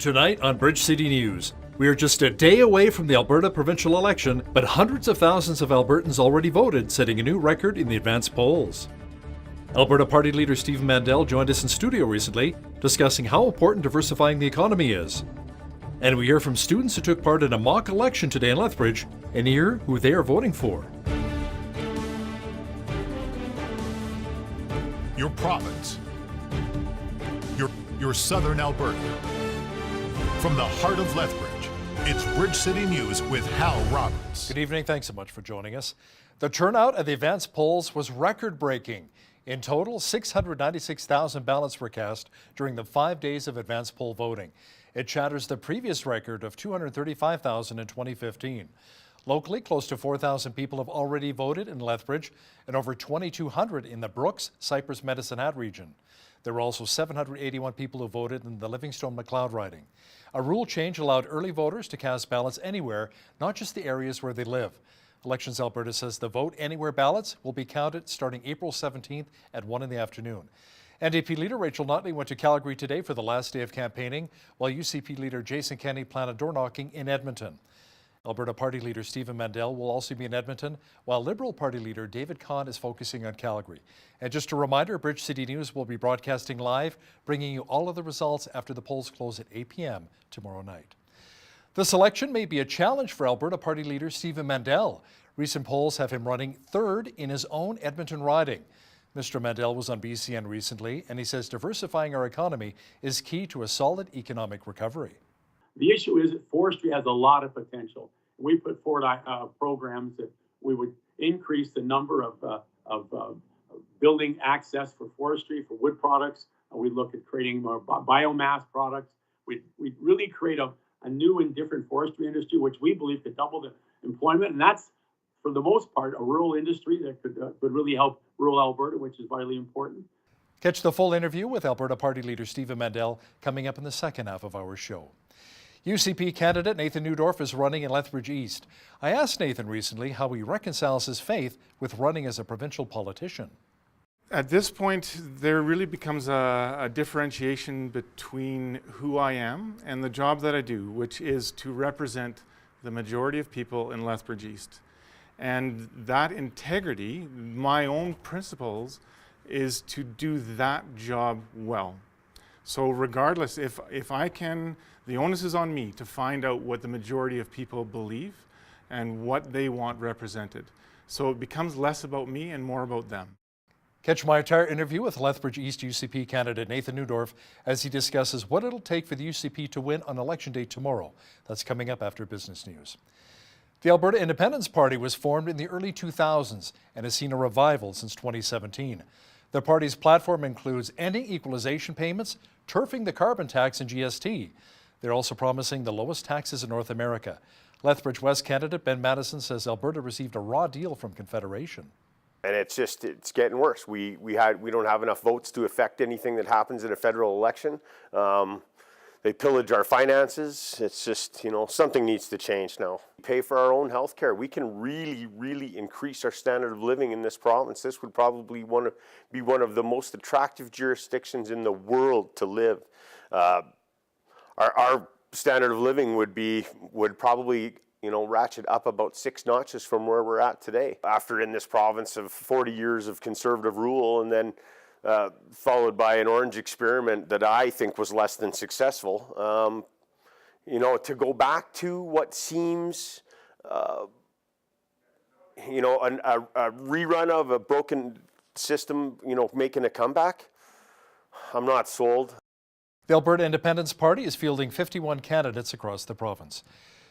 Tonight on Bridge City News, we are just a day away from the Alberta provincial election, but hundreds of thousands of Albertans already voted, setting a new record in the advanced polls. Alberta Party leader Stephen Mandel joined us in studio recently, discussing how important diversifying the economy is. And we hear from students who took part in a mock election today in Lethbridge and hear who they are voting for. Your province. Your southern Alberta. From the heart of Lethbridge, it's Bridge City News with Hal Roberts. Good evening. Thanks so much for joining us. The turnout at the advanced polls was record-breaking. In total, 696,000 ballots were cast during the 5 days of advanced poll voting. It shatters the previous record of 235,000 in 2015. Locally, close to 4,000 people have already voted in Lethbridge and over 2,200 in the Brooks, Cypress, Medicine Hat region. There were also 781 people who voted in the Livingstone-McLeod riding. A rule change allowed early voters to cast ballots anywhere, not just the areas where they live. Elections Alberta says the Vote Anywhere ballots will be counted starting April 17th at 1 in the afternoon. NDP leader Rachel Notley went to Calgary today for the last day of campaigning, while UCP leader Jason Kenney planted door knocking in Edmonton. Alberta Party leader Stephen Mandel will also be in Edmonton, while Liberal Party leader David Kahn is focusing on Calgary. And just a reminder, Bridge City News will be broadcasting live, bringing you all of the results after the polls close at 8 p.m. tomorrow night. This election may be a challenge for Alberta Party leader Stephen Mandel. Recent polls have him running third in his own Edmonton riding. Mr. Mandel was on BCN recently, and he says diversifying our economy is key to a solid economic recovery. The issue is that forestry has a lot of potential. We put forward programs that we would increase the number of building access for forestry, for wood products. We look at creating more biomass products. We'd really create a new and different forestry industry, which we believe could double the employment. And that's, for the most part, a rural industry that could really help rural Alberta, which is vitally important. Catch the full interview with Alberta Party leader Stephen Mandel coming up in the second half of our show. UCP candidate Nathan Neudorf is running in Lethbridge East. I asked Nathan recently how he reconciles his faith with running as a provincial politician. At this point, there really becomes a differentiation between who I am and the job that I do, which is to represent the majority of people in Lethbridge East. And that integrity, my own principles, is to do that job well. So regardless, if I can, the onus is on me to find out what the majority of people believe and what they want represented. So it becomes less about me and more about them. Catch my entire interview with Lethbridge East UCP candidate Nathan Neudorf as he discusses what it'll take for the UCP to win on Election Day tomorrow. That's coming up after Business News. The Alberta Independence Party was formed in the early 2000s and has seen a revival since 2017. The party's platform includes ending equalization payments, turfing the carbon tax and GST. They're also promising the lowest taxes in North America. Lethbridge West candidate Ben Madison says Alberta received a raw deal from Confederation. And it's getting worse. We don't have enough votes to affect anything that happens in a federal election. They pillage our finances. It's just, something needs to change now. We pay for our own health care. We can really, really increase our standard of living in this province. This would probably be one of the most attractive jurisdictions in the world to live. Our standard of living would probably ratchet up about 6 notches from where we're at today. After in this province of 40 years of conservative rule and then followed by an orange experiment that I think was less than successful. To go back to what seems, a rerun of a broken system, making a comeback, I'm not sold. The Alberta Independence Party is fielding 51 candidates across the province.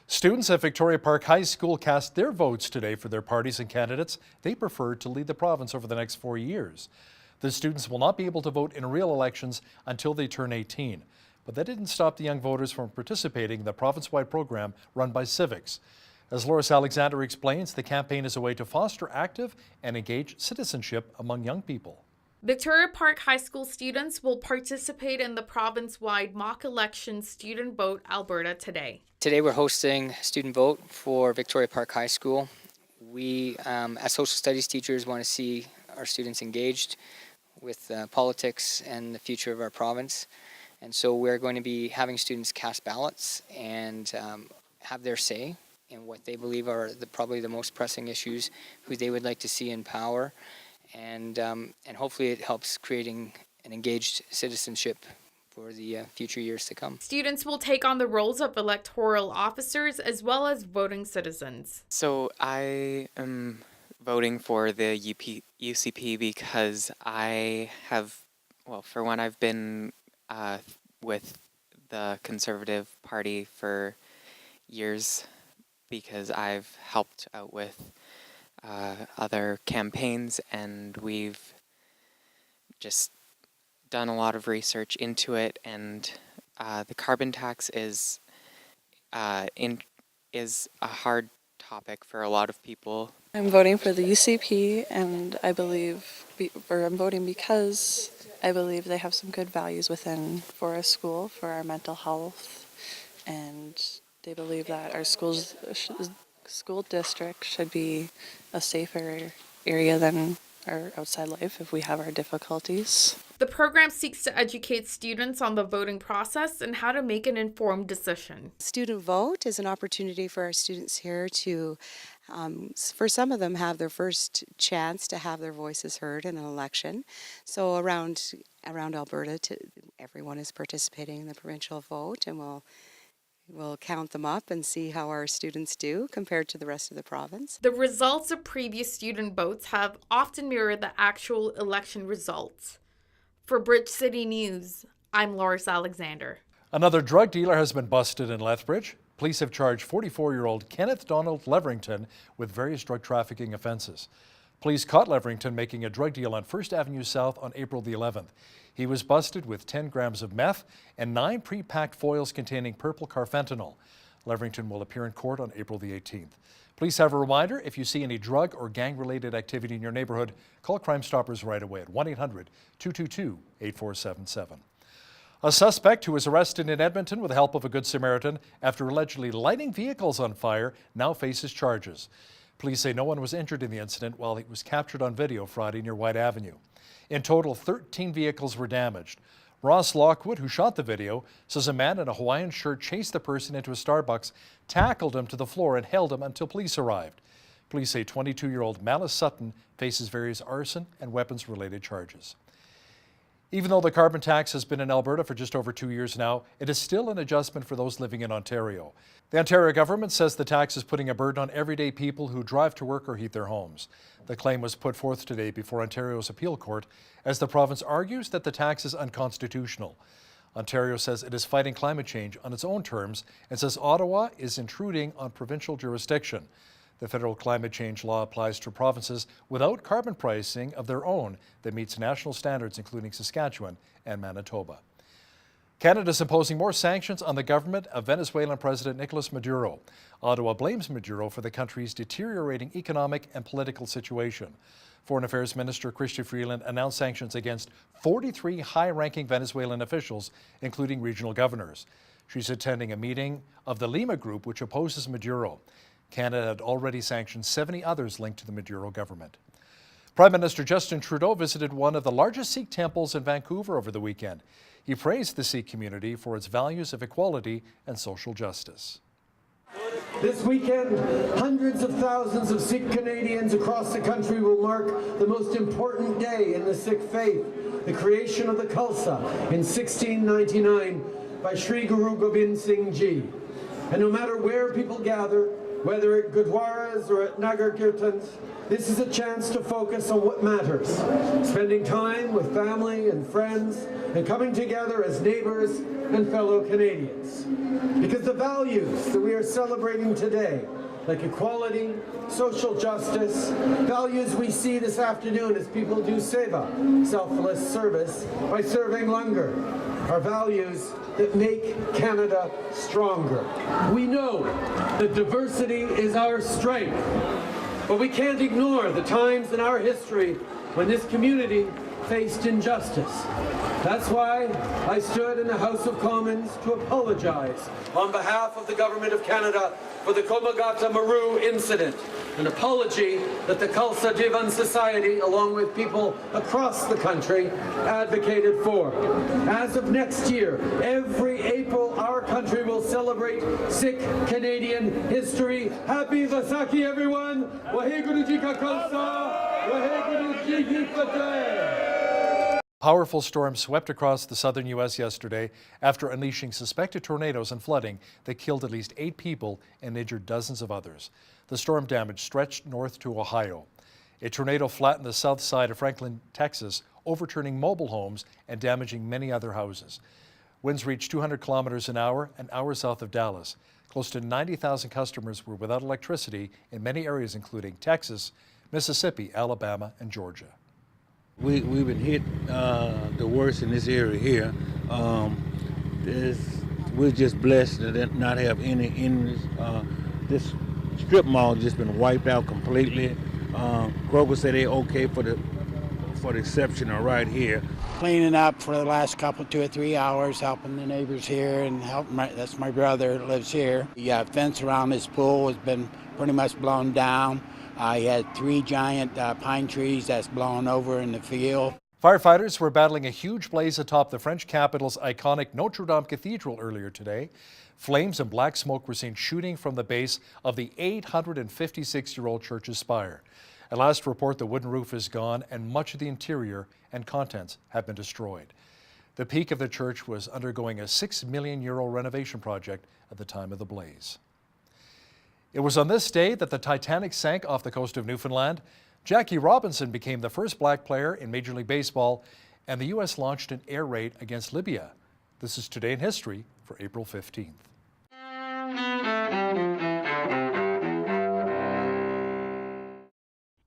Students at Victoria Park High School cast their votes today for their parties and candidates they prefer to lead the province over the next 4 years. The students will not be able to vote in real elections until they turn 18. But that didn't stop the young voters from participating in the province-wide program run by Civics. As Loris Alexander explains, the campaign is a way to foster active and engaged citizenship among young people. Victoria Park High School students will participate in the province-wide mock election Student Vote Alberta today. Today we're hosting Student Vote for Victoria Park High School. We, as social studies teachers, want to see our students engaged with politics and the future of our province. And so we're going to be having students cast ballots and have their say in what they believe are probably the most pressing issues, who they would like to see in power, and hopefully it helps creating an engaged citizenship for the future years to come. Students will take on the roles of electoral officers as well as voting citizens. So I am voting for the UCP because I have, well, for one, I've been with the Conservative Party for years because I've helped out with other campaigns, and we've just done a lot of research into it, and the carbon tax is a hard topic for a lot of people. I'm voting for the UCP, and I'm voting because I believe they have some good values for a school, for our mental health, and they believe that our school district should be a safer area than our outside life if we have our difficulties. The program seeks to educate students on the voting process and how to make an informed decision. Student Vote is an opportunity for our students here to, for some of them, have their first chance to have their voices heard in an election. So around Alberta, everyone is participating in the provincial vote, and we'll count them up and see how our students do compared to the rest of the province. The results of previous student votes have often mirrored the actual election results. For Bridge City News, I'm Loris Alexander. Another drug dealer has been busted in Lethbridge. Police have charged 44-year-old Kenneth Donald Leverington with various drug trafficking offenses. Police caught Leverington making a drug deal on 1st Avenue South on April the 11th. He was busted with 10 grams of meth and 9 pre-packed foils containing purple carfentanil. Leverington will appear in court on April the 18th. Please have a reminder, if you see any drug or gang-related activity in your neighborhood, call Crime Stoppers right away at 1-800-222-8477. A suspect who was arrested in Edmonton with the help of a Good Samaritan after allegedly lighting vehicles on fire now faces charges. Police say no one was injured in the incident while he was captured on video Friday near White Avenue. In total, 13 vehicles were damaged. Ross Lockwood, who shot the video, says a man in a Hawaiian shirt chased the person into a Starbucks, tackled him to the floor and held him until police arrived. Police say 22-year-old Malice Sutton faces various arson and weapons-related charges. Even though the carbon tax has been in Alberta for just over 2 years now, it is still an adjustment for those living in Ontario. The Ontario government says the tax is putting a burden on everyday people who drive to work or heat their homes. The claim was put forth today before Ontario's appeal court as the province argues that the tax is unconstitutional. Ontario says it is fighting climate change on its own terms and says Ottawa is intruding on provincial jurisdiction. The federal climate change law applies to provinces without carbon pricing of their own that meets national standards, including Saskatchewan and Manitoba. Canada is imposing more sanctions on the government of Venezuelan President Nicolas Maduro. Ottawa blames Maduro for the country's deteriorating economic and political situation. Foreign Affairs Minister Chrystia Freeland announced sanctions against 43 high-ranking Venezuelan officials, including regional governors. She's attending a meeting of the Lima Group, which opposes Maduro. Canada had already sanctioned 70 others linked to the Maduro government. Prime Minister Justin Trudeau visited one of the largest Sikh temples in Vancouver over the weekend. He praised the Sikh community for its values of equality and social justice. This weekend, hundreds of thousands of Sikh Canadians across the country will mark the most important day in the Sikh faith, the creation of the Khalsa in 1699 by Sri Guru Gobind Singh Ji. And no matter where people gather, whether at Gurdwaras or at Nagar Kirtans, this is a chance to focus on what matters, spending time with family and friends and coming together as neighbors and fellow Canadians. Because the values that we are celebrating today, like equality, social justice, values we see this afternoon as people do seva, selfless service, by serving langar, are values that make Canada stronger. We know that diversity is our strength, but we can't ignore the times in our history when this community faced injustice. That's why I stood in the House of Commons to apologize on behalf of the Government of Canada for the Komagata Maru incident an apology that the Khalsa Divan Society, along with people across the country, advocated for. As of next year, every April, our country will celebrate Sikh Canadian history. Happy Vaisakhi, everyone! Waheguru Ji Ka Khalsa, Waheguru Ji Ki Fateh. Powerful storms swept across the southern U.S. yesterday after unleashing suspected tornadoes and flooding that killed at least 8 people and injured dozens of others. The storm damage stretched north to Ohio. A tornado flattened the south side of Franklin, Texas, overturning mobile homes and damaging many other houses. Winds reached 200 kilometers an hour south of Dallas. Close to 90,000 customers were without electricity in many areas including Texas, Mississippi, Alabama, and Georgia. We've been hit the worst in this area here. We're just blessed to not have any injuries. This strip mall just been wiped out completely. Kroger said they're okay for the exception of right here. Cleaning up for the last 2 or 3 hours, helping the neighbors here and that's my brother that lives here. The fence around this pool has been pretty much blown down. He had 3 giant pine trees that's blown over in the field. Firefighters were battling a huge blaze atop the French capital's iconic Notre Dame Cathedral earlier today. Flames and black smoke were seen shooting from the base of the 856-year-old church's spire. At last report, the wooden roof is gone and much of the interior and contents have been destroyed. The peak of the church was undergoing a €6 million renovation project at the time of the blaze. It was on this day that the Titanic sank off the coast of Newfoundland. Jackie Robinson became the first black player in Major League Baseball, and the U.S. launched an air raid against Libya. This is Today in History for April 15th.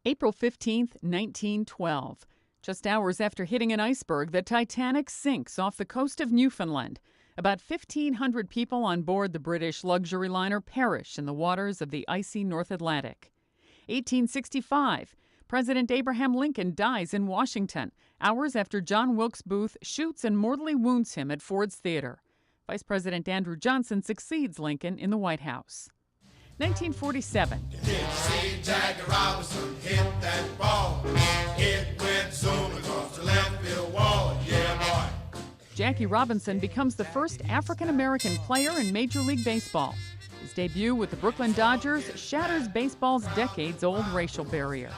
April 15th, 1912. Just hours after hitting an iceberg, the Titanic sinks off the coast of Newfoundland. About 1,500 people on board the British luxury liner perish in the waters of the icy North Atlantic. 1865, President Abraham Lincoln dies in Washington, hours after John Wilkes Booth shoots and mortally wounds him at Ford's Theater. Vice President Andrew Johnson succeeds Lincoln in the White House. 1947. Did you see Jackie Robinson hit that ball? It went zooming across the left field wall. Yeah, boy. Jackie Robinson becomes the first African-American player in Major League Baseball. His debut with the Brooklyn Dodgers shatters baseball's decades-old racial barrier.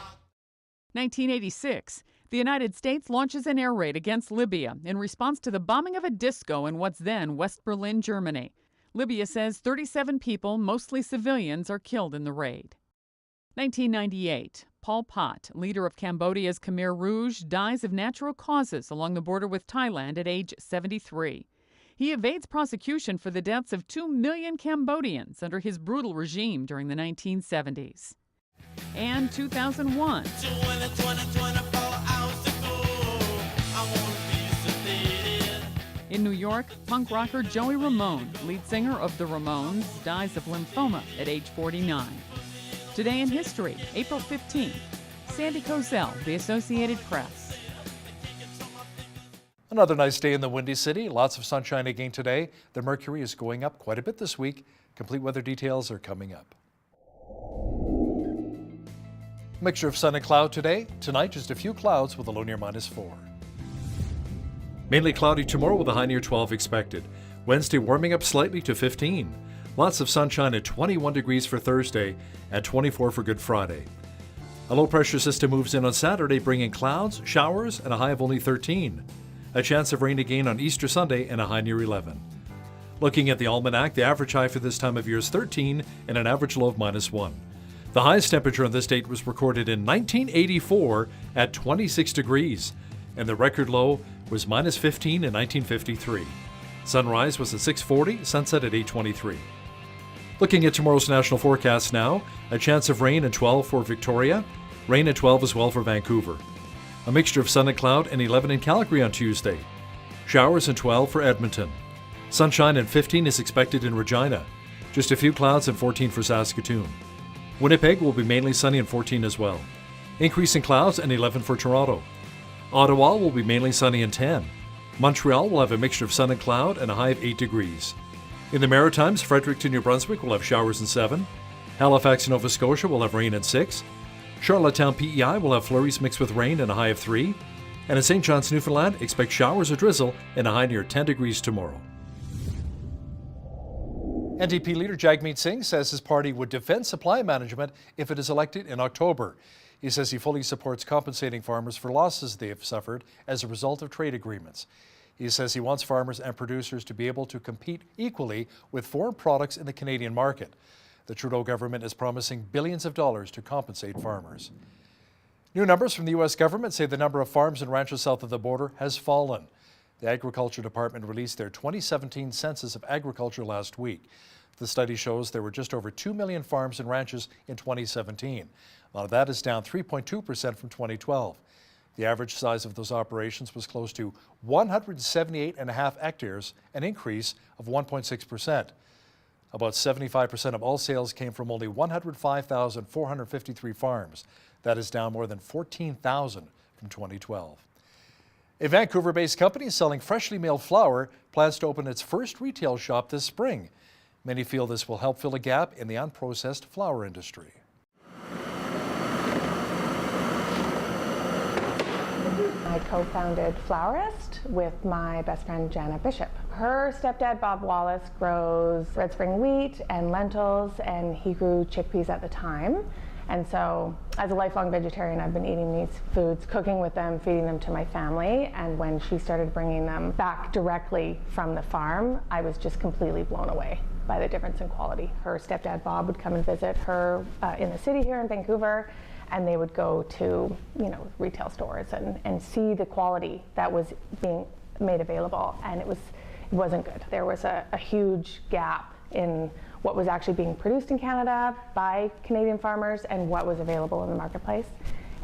1986, the United States launches an air raid against Libya in response to the bombing of a disco in what's then West Berlin, Germany. Libya says 37 people, mostly civilians, are killed in the raid. 1998, Pol Pot, leader of Cambodia's Khmer Rouge, dies of natural causes along the border with Thailand at age 73. He evades prosecution for the deaths of 2 million Cambodians under his brutal regime during the 1970s. And 2001. In New York, punk rocker Joey Ramone, lead singer of the Ramones, dies of lymphoma at age 49. Today in History, April 15th. Sandy Kozel, The Associated Press. Another nice day in the Windy City. Lots of sunshine again today. The mercury is going up quite a bit this week. Complete weather details are coming up. Mixture of sun and cloud today. Tonight, just a few clouds with a low near -4. Mainly cloudy tomorrow with a high near 12 expected. Wednesday warming up slightly to 15. Lots of sunshine at 21 degrees for Thursday and 24 for Good Friday. A low pressure system moves in on Saturday, bringing clouds, showers, and a high of only 13. A chance of rain again on Easter Sunday and a high near 11. Looking at the almanac, the average high for this time of year is 13 and an average low of -1. The highest temperature on this date was recorded in 1984 at 26 degrees, and the record low was -15 in 1953. Sunrise was at 6:40, sunset at 8:23. Looking at tomorrow's national forecast now, a chance of rain at 12 for Victoria, rain at 12 as well for Vancouver. A mixture of sun and cloud and 11 in Calgary on Tuesday. Showers and 12 for Edmonton. Sunshine and 15 is expected in Regina. Just a few clouds and 14 for Saskatoon. Winnipeg will be mainly sunny and 14 as well. Increase in clouds and 11 for Toronto. Ottawa will be mainly sunny and 10. Montreal will have a mixture of sun and cloud and a high of 8 degrees. In the Maritimes, Fredericton, New Brunswick will have showers and 7. Halifax, Nova Scotia will have rain at 6. Charlottetown, PEI will have flurries mixed with rain and a high of 3. And in St. John's, Newfoundland, expect showers or drizzle and a high near 10 degrees tomorrow. NDP leader Jagmeet Singh says his party would defend supply management if it is elected in October. He says he fully supports compensating farmers for losses they have suffered as a result of trade agreements. He says he wants farmers and producers to be able to compete equally with foreign products in the Canadian market. The Trudeau government is promising billions of dollars to compensate farmers. New numbers from the U.S. government say the number of farms and ranches south of the border has fallen. The Agriculture Department released their 2017 Census of Agriculture last week. The study shows there were just over 2 million farms and ranches in 2017. A lot of that is down 3.2% from 2012. The average size of those operations was close to 178.5 hectares, an increase of 1.6%. About 75% of all sales came from only 105,453 farms. That is down more than 14,000 from 2012. A Vancouver-based company selling freshly milled flour plans to open its first retail shop this spring. Many feel this will help fill a gap in the unprocessed flour industry. I co-founded Flourist with my best friend Jana Bishop. Her stepdad Bob Wallace grows red spring wheat and lentils, and he grew chickpeas at the time. And so as a lifelong vegetarian, I've been eating these foods, cooking with them, feeding them to my family. And when she started bringing them back directly from the farm, I was just completely blown away by the difference in quality. Her stepdad Bob would come and visit her in the city here in Vancouver, and they would go to, retail stores and see the quality that was being made available, and it wasn't good. There was a huge gap in what was actually being produced in Canada by Canadian farmers and what was available in the marketplace.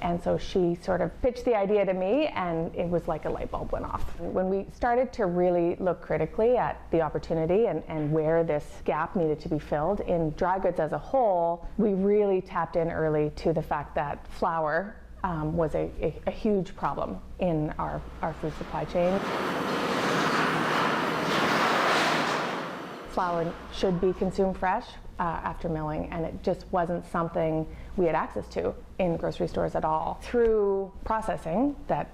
And so she sort of pitched the idea to me, and it was like a light bulb went off. When we started to really look critically at the opportunity and where this gap needed to be filled in dry goods as a whole, we really tapped in early to the fact that flour was a huge problem in our food supply chain. Flour should be consumed fresh after milling, and it just wasn't something we had access to in grocery stores at all. Through processing that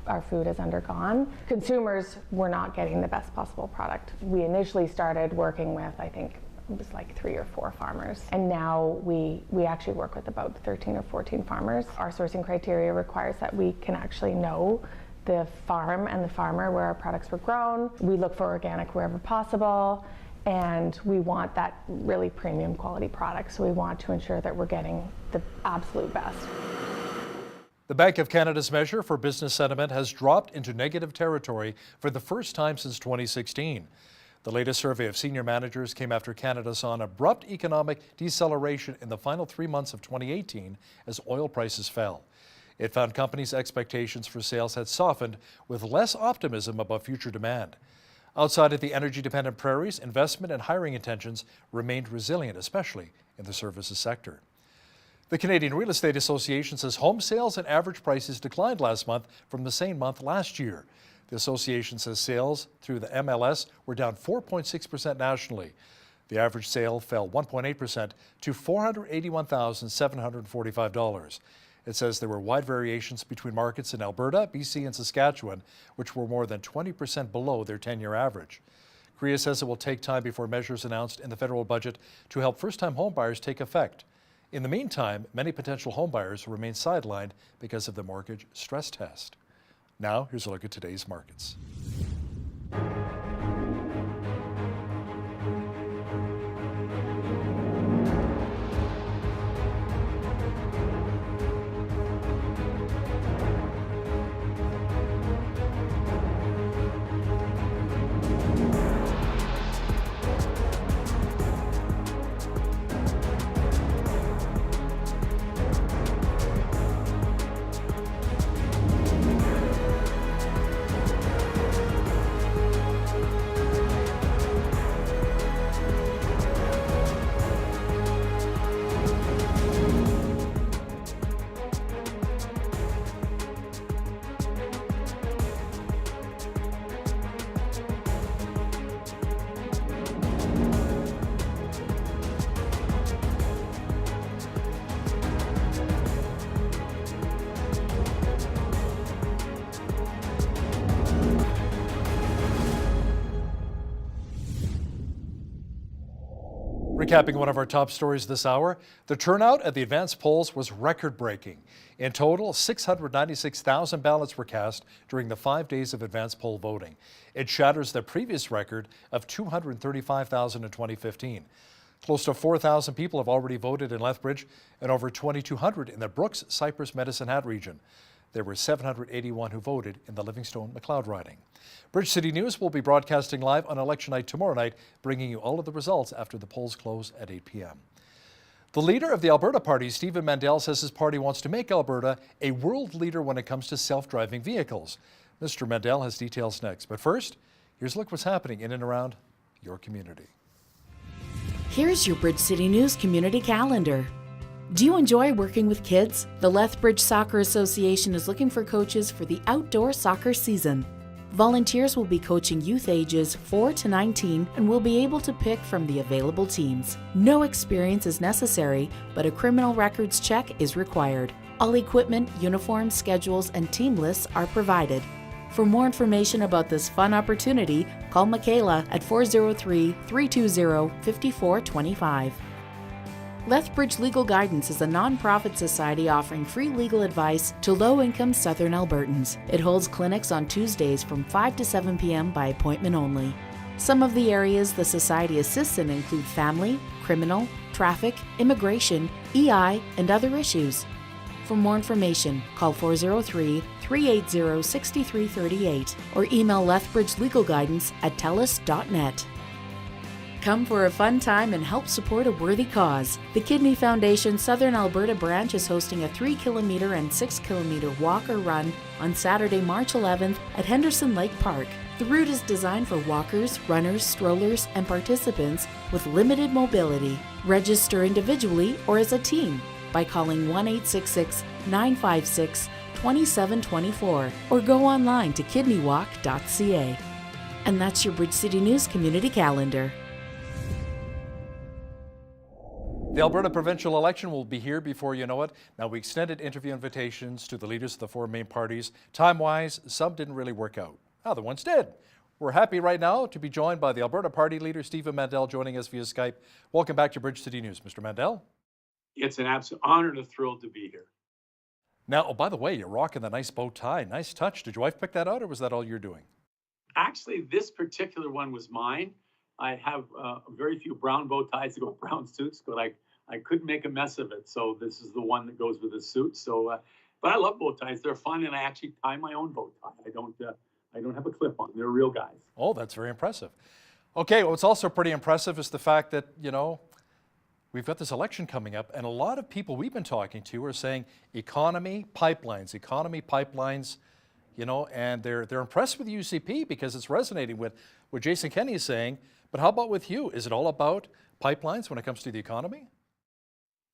our food has undergone, consumers were not getting the best possible product. We initially started working with, I think it was like 3 or 4 farmers, and now we actually work with about 13 or 14 farmers. Our sourcing criteria requires that we can actually know the farm and the farmer where our products were grown. We look for organic wherever possible, and we want that really premium quality product, so we want to ensure that we're getting the absolute best. The Bank of Canada's measure for business sentiment has dropped into negative territory for the first time since 2016. The latest survey of senior managers came after Canada saw an abrupt economic deceleration in the final 3 months of 2018 as oil prices fell. It found companies' expectations for sales had softened, with less optimism about future demand. Outside of the energy-dependent prairies, investment and hiring intentions remained resilient, especially in the services sector. The Canadian Real Estate Association says home sales and average prices declined last month from the same month last year. The association says sales through the MLS were down 4.6% nationally. The average sale fell 1.8% to $481,745. It says there were wide variations between markets in Alberta, BC, and Saskatchewan, which were more than 20% below their 10-year average. CREA says it will take time before measures announced in the federal budget to help first-time homebuyers take effect. In the meantime, many potential homebuyers remain sidelined because of the mortgage stress test. Now, here's a look at today's markets. Recapping one of our top stories this hour, the turnout at the advanced polls was record-breaking. In total, 696,000 ballots were cast during the 5 days of advanced poll voting. It shatters the previous record of 235,000 in 2015. Close to 4,000 people have already voted in Lethbridge and over 2,200 in the Brooks, Cypress, Medicine Hat region. There were 781 who voted in the Livingstone-McLeod riding. Bridge City News will be broadcasting live on election night tomorrow night, bringing you all of the results after the polls close at 8 p.m. The leader of the Alberta Party, Stephen Mandel, says his party wants to make Alberta a world leader when it comes to self-driving vehicles. Mr. Mandel has details next. But first, here's a look what's happening in and around your community. Here's your Bridge City News community calendar. Do you enjoy working with kids? The Lethbridge Soccer Association is looking for coaches for the outdoor soccer season. Volunteers will be coaching youth ages 4 to 19 and will be able to pick from the available teams. No experience is necessary, but a criminal records check is required. All equipment, uniforms, schedules, and team lists are provided. For more information about this fun opportunity, call Michaela at 403-320-5425. Lethbridge Legal Guidance is a non-profit society offering free legal advice to low-income Southern Albertans. It holds clinics on Tuesdays from 5 to 7 p.m. by appointment only. Some of the areas the society assists in include family, criminal, traffic, immigration, EI, and other issues. For more information, call 403-380-6338 or email lethbridgelegalguidance@telus.net. Come for a fun time and help support a worthy cause. The Kidney Foundation Southern Alberta branch is hosting a 3-kilometer and 6-kilometer walk or run on Saturday, March 11th at Henderson Lake Park. The route is designed for walkers, runners, strollers, and participants with limited mobility. Register individually or as a team by calling 1-866-956-2724 or go online to kidneywalk.ca. And that's your Bridge City News community calendar. The Alberta provincial election will be here before you know it. Now, we extended interview invitations to the leaders of the four main parties. Time-wise, some didn't really work out. Other ones did. We're happy right now to be joined by the Alberta Party leader, Stephen Mandel, joining us via Skype. Welcome back to Bridge City News, Mr. Mandel. It's an absolute honor and a thrill to be here. Now, oh, by the way, you're rocking the nice bow tie. Nice touch. Did your wife pick that out, or was that all you're doing? Actually, this particular one was mine. I have very few brown bow ties to go with brown suits, but I couldn't make a mess of it. So this is the one that goes with the suit. So, but I love bow ties. They're fun, and I actually tie my own bow tie. I don't have a clip on. They're real guys. Oh, that's very impressive. Okay, what's also pretty impressive is the fact that, we've got this election coming up, and a lot of people we've been talking to are saying economy pipelines, and they're impressed with UCP because it's resonating with what Jason Kenney is saying. But how about with you? Is it all about pipelines when it comes to the economy?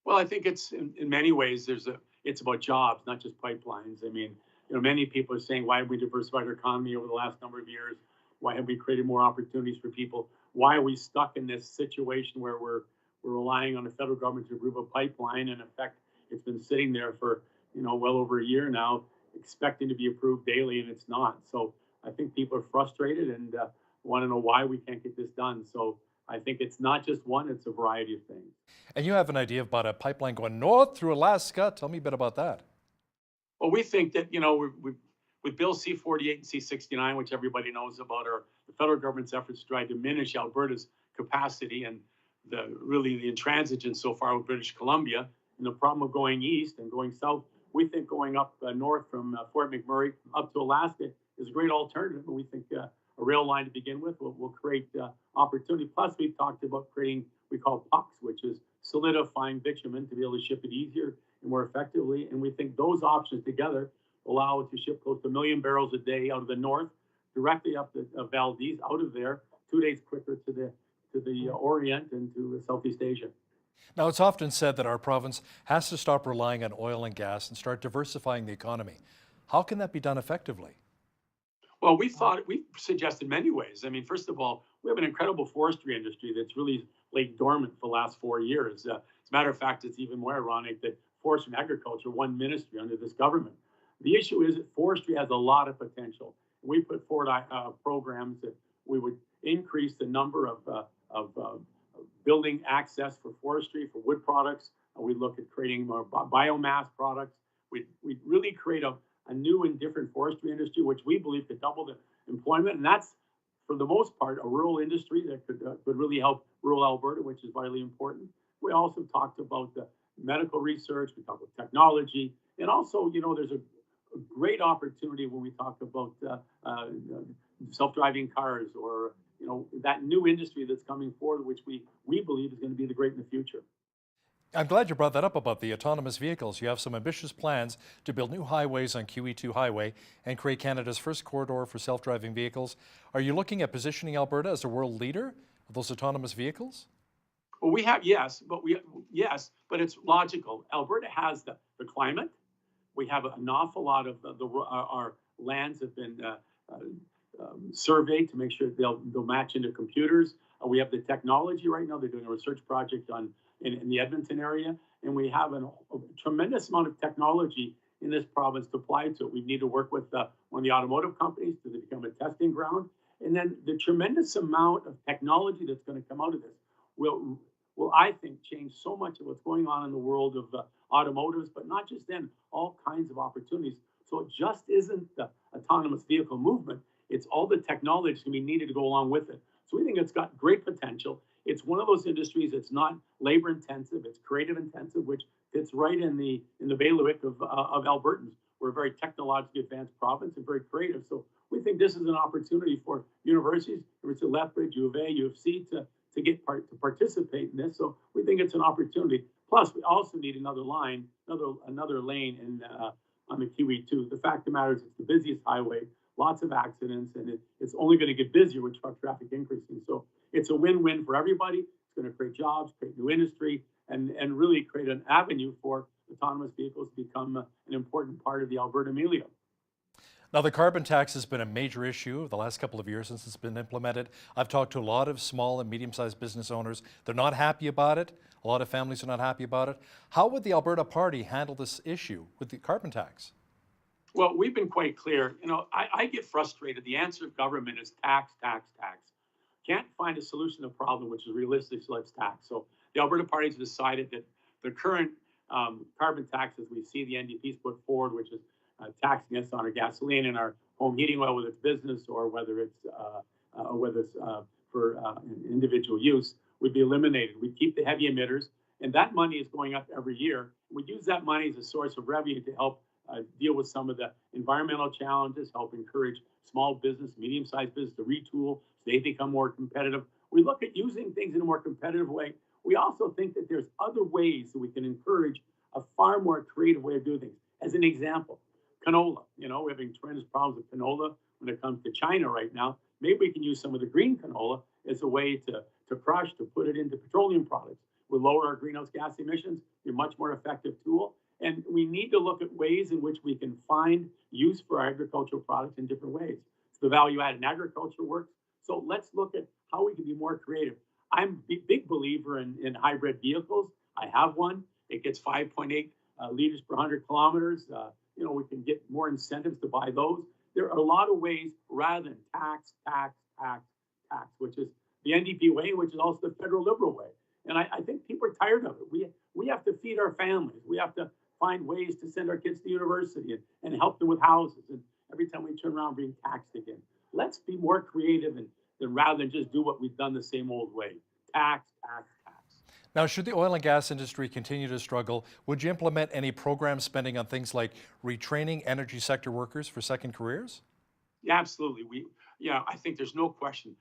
Well, I think it's in many ways it's about jobs, not just pipelines. I mean, many people are saying, why have we diversified our economy over the last number of years? Why have we created more opportunities for people? Why are we stuck in this situation where we're relying on the federal government to approve a pipeline? In effect, it's been sitting there for well over a year now, expecting to be approved daily, and it's not. So I think people are frustrated and want to know why we can't get this done. So I think it's not just one, it's a variety of things. And you have an idea about a pipeline going north through Alaska. Tell me a bit about that. Well, we think that, with Bill C-48 and C-69, which everybody knows about, are the federal government's efforts to try to diminish Alberta's capacity and the intransigence so far with British Columbia, and the problem of going east and going south. We think going up north from Fort McMurray up to Alaska is a great alternative, and we think a rail line to begin with will create opportunity. Plus, we've talked about creating, we call pucks, which is solidifying bitumen to be able to ship it easier and more effectively. And we think those options together allow it to ship close to 1 million barrels a day out of the north, directly up to Valdez, out of there, 2 days quicker to the Orient and to Southeast Asia. Now, it's often said that our province has to stop relying on oil and gas and start diversifying the economy. How can that be done effectively? Well, we suggested many ways. I mean, first of all, we have an incredible forestry industry that's really laid dormant for the last 4 years. As a matter of fact, it's even more ironic that forestry and agriculture, one ministry under this government. The issue is that forestry has a lot of potential. We put forward programs that we would increase the number of building access for forestry, for wood products. We look at creating more biomass products. We really create a new and different forestry industry, which we believe could double the employment. And that's, for the most part, a rural industry that could really help rural Alberta, which is vitally important. We also talked about the medical research. We talked about technology. And also, there's a great opportunity when we talk about self-driving cars, or that new industry that's coming forward, which we believe is going to be the great in the future. I'm glad you brought that up about the autonomous vehicles. You have some ambitious plans to build new highways on QE2 Highway and create Canada's first corridor for self-driving vehicles. Are you looking at positioning Alberta as a world leader of those autonomous vehicles? Well, we have, yes, but it's logical. Alberta has the climate. We have an awful lot of our lands have been surveyed to make sure they'll match into computers. We have the technology right now. They're doing a research project in the Edmonton area, and we have a tremendous amount of technology in this province to apply to it. We need to work with one of the automotive companies to become a testing ground, and then the tremendous amount of technology that's going to come out of this will I think change so much of what's going on in the world of automotives, but not just then, all kinds of opportunities. So it just isn't the autonomous vehicle movement, it's all the technology that's going to be needed to go along with it. So we think it's got great potential. It's one of those industries that's not labor intensive, it's creative intensive, which fits right in the bailiwick of Albertans. We're a very technologically advanced province and very creative. So we think this is an opportunity for universities, University of Lethbridge, U of A, U of C, to participate in this. So we think it's an opportunity. Plus, we also need another lane in on the QE2. The fact of the matter is, it's the busiest highway, lots of accidents, and it's only going to get busier with truck traffic increasing. So it's a win-win for everybody. It's going to create jobs, create new industry, and really create an avenue for autonomous vehicles to become an important part of the Alberta milieu. Now, the carbon tax has been a major issue the last couple of years since it's been implemented. I've talked to a lot of small and medium-sized business owners. They're not happy about it. A lot of families are not happy about it. How would the Alberta Party handle this issue with the carbon tax? Well, we've been quite clear. I get frustrated. The answer of government is tax, tax, tax. Can't find a solution to the problem, which is realistic, so let's tax. So the Alberta Party has decided that the current carbon taxes we see the NDP's put forward, which is taxing us on our gasoline and our home heating oil, whether it's business or whether it's for individual use, would be eliminated. We keep the heavy emitters, and that money is going up every year. We use that money as a source of revenue to help deal with some of the environmental challenges, help encourage small business, medium-sized business to retool so they become more competitive. We look at using things in a more competitive way. We also think that there's other ways that we can encourage a far more creative way of doing things. As an example, canola. We're having tremendous problems with canola when it comes to China right now. Maybe we can use some of the green canola as a way to crush, to put it into petroleum products. We'll lower our greenhouse gas emissions, be a much more effective tool. And we need to look at ways in which we can find use for our agricultural products in different ways. So the value added in agriculture works. So let's look at how we can be more creative. I'm a big believer in hybrid vehicles. I have one. It gets 5.8 liters per 100 kilometers. We can get more incentives to buy those. There are a lot of ways rather than tax, which is the NDP way, which is also the federal Liberal way. And I think people are tired of it. We have to feed our families. We have to find ways to send our kids to university and help them with houses. And every time we turn around, being taxed again. Let's be more creative and rather than just do what we've done the same old way. Tax. Now, should the oil and gas industry continue to struggle, would you implement any program spending on things like retraining energy sector workers for second careers? Yeah, absolutely. I think there's no question.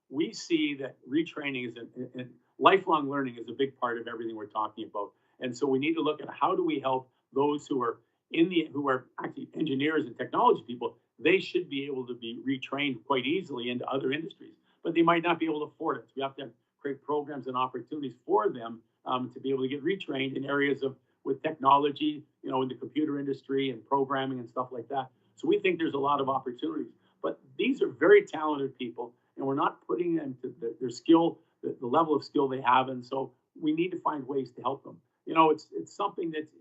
We see that retraining and lifelong learning is a big part of everything we're talking about. And so we need to look at how do we help those who are actually engineers and technology people. They should be able to be retrained quite easily into other industries, but they might not be able to afford it. So we have to create programs and opportunities for them to be able to get retrained in areas with technology, in the computer industry and programming and stuff like that. So we think there's a lot of opportunities. But these are very talented people, and we're not putting them to their skill, the level of skill they have, and so we need to find ways to help them. It's something that's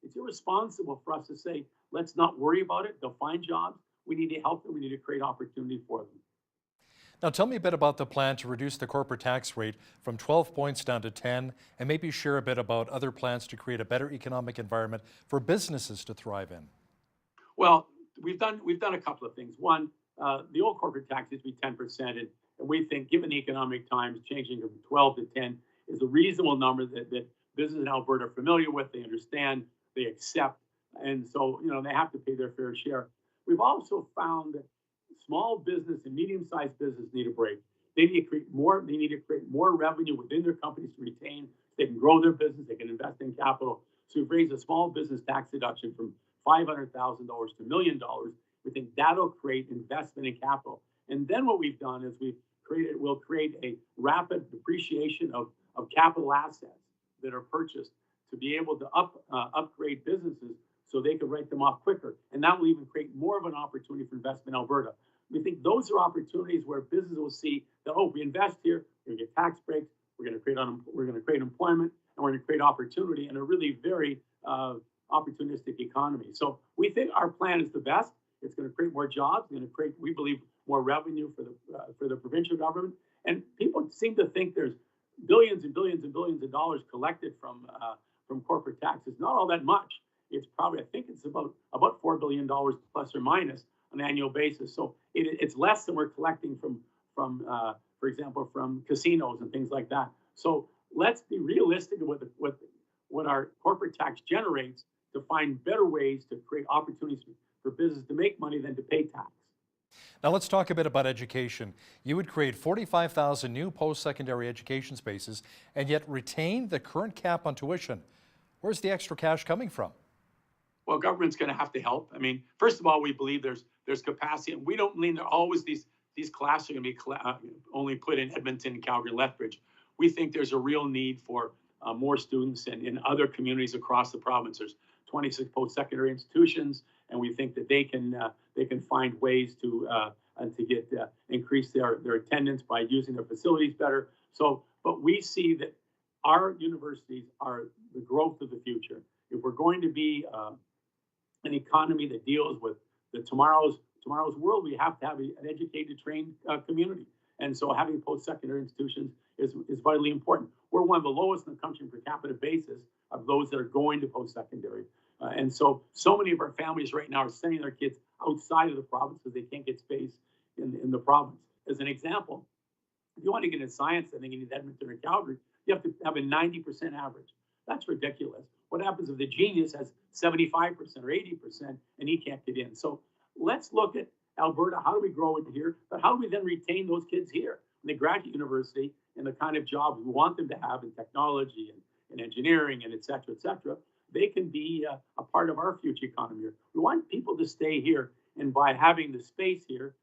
it's irresponsible for us to say, let's not worry about it. They'll find jobs. We need to help them. We need to create opportunity for them. Now tell me a bit about the plan to reduce the corporate tax rate from 12 points down to 10, and maybe share a bit about other plans to create a better economic environment for businesses to thrive in. Well, we've done a couple of things. One, the old corporate tax used to be 10%, and we think, given the economic times, changing from 12 to 10 is a reasonable number that businesses in Alberta are familiar with, they understand, they accept, and so they have to pay their fair share. We've also found that small business and medium-sized business need a break. They need to create more. They need to create more revenue within their companies to retain. They can grow their business. They can invest in capital. So we've raised a small business tax deduction from $500,000 to $1 million. We think that'll create investment in capital. And then what we've done is we'll create a rapid depreciation of capital assets that are purchased to be able to upgrade businesses so they can write them off quicker. And that will even create more of an opportunity for investment in Alberta. We think those are opportunities where businesses will see that, oh, we invest here, we're going to get tax breaks, we're going to create employment, and we're going to create opportunity in a really very opportunistic economy. So we think our plan is the best. It's going to create more jobs. It's going to create, we believe, more revenue for the provincial government. And people seem to think there's billions and billions and billions of dollars collected from corporate taxes. Not all that much. It's probably, I think it's about $4 billion plus or minus on an annual basis. So it's less than we're collecting from for example, from casinos and things like that. So let's be realistic with what our corporate tax generates to find better ways to create opportunities for business to make money than to pay tax. Now let's talk a bit about education. You would create 45,000 new post-secondary education spaces and yet retain the current cap on tuition. Where's the extra cash coming from? Well, government's going to have to help. I mean, first of all, we believe there's capacity, and we don't mean that always these classes are going to be only put in Edmonton, Calgary, Lethbridge. We think there's a real need for more students in other communities across the province. There's 26 post-secondary institutions, and we think that they can find ways to increase their attendance by using their facilities better. So, but we see that our universities are the growth of the future. If we're going to be an economy that deals with tomorrow's world, we have to have an educated, trained community. And so having post-secondary institutions is vitally important. We're one of the lowest in the country per capita basis of those that are going to post-secondary. And so many of our families right now are sending their kids outside of the province because they can't get space in the province. As an example, if you want to get into science, I think you need Edmonton or Calgary, you have to have a 90% average. That's ridiculous. What happens if the genius has 75% or 80% and he can't get in? So let's look at Alberta. How do we grow in here? But how do we then retain those kids here when they graduate university and the kind of jobs we want them to have in technology and engineering and et cetera, they can be a part of our future economy here. We want people to stay here, and by having the space here,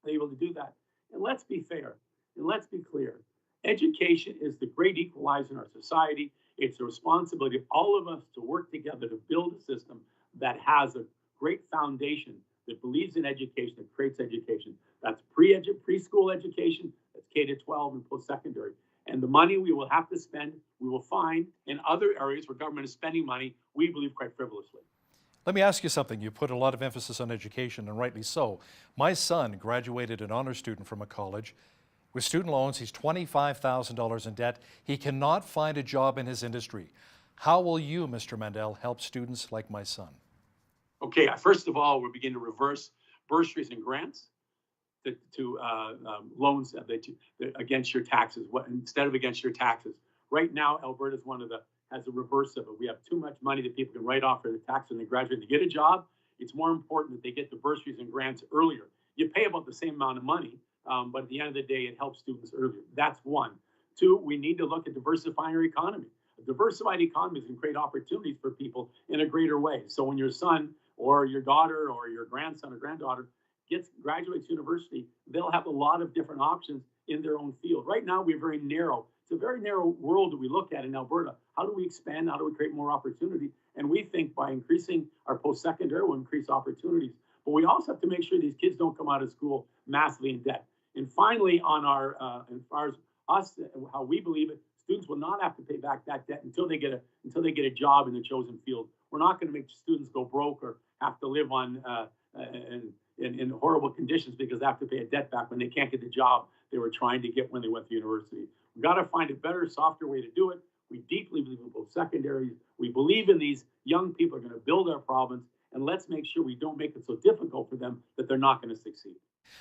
they're able to do that. And let's be fair, and let's be clear. Education is the great equalizer in our society. It's the responsibility of all of us to work together to build a system that has a great foundation, that believes in education, that creates education. That's preschool education, that's K-12 and post-secondary. And the money we will have to spend, we will find in other areas where government is spending money, we believe quite frivolously. Let me ask you something. You put a lot of emphasis on education, and rightly so. My son graduated an honor student from a college. With student loans, he's $25,000 in debt. He cannot find a job in his industry. How will you, Mr. Mandel, help students like my son? Okay, first of all, we're beginning to reverse bursaries and grants to loans against your taxes, instead of against your taxes. Right now, Alberta is has a reverse of it. We have too much money that people can write off for the tax when they graduate. They get a job. It's more important that they get the bursaries and grants earlier. You pay about the same amount of money, but at the end of the day, it helps students earlier. That's one. Two, we need to look at diversifying our economy. A diversified economy can create opportunities for people in a greater way. So when your son or your daughter or your grandson or granddaughter graduates university, they'll have a lot of different options in their own field. Right now, we're very narrow. It's a very narrow world that we look at in Alberta. How do we expand? How do we create more opportunity? And we think by increasing our post-secondary, we'll increase opportunities. But we also have to make sure these kids don't come out of school massively in debt. And finally, on our, as far as us, how we believe it, students will not have to pay back that debt until they get a job in the chosen field. We're not going to make students go broke or have to live on in horrible conditions because they have to pay a debt back when they can't get the job they were trying to get when they went to university. We've got to find a better, softer way to do it. We deeply believe in post-secondaries. We believe in these young people are going to build our province, and let's make sure we don't make it so difficult for them that they're not going to succeed.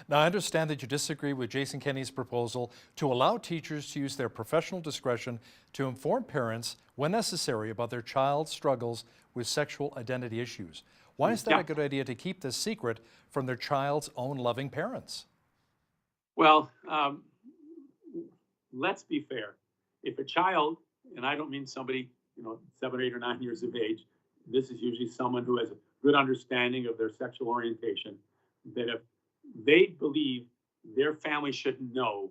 Now, I understand that you disagree with Jason Kenney's proposal to allow teachers to use their professional discretion to inform parents, when necessary, about their child's struggles with sexual identity issues. Why is that a good idea to keep this secret from their child's own loving parents? Well, let's be fair. If a child, and I don't mean somebody, 7, 8, or 9 years of age, this is usually someone who has a good understanding of their sexual orientation, that if they believe their family shouldn't know,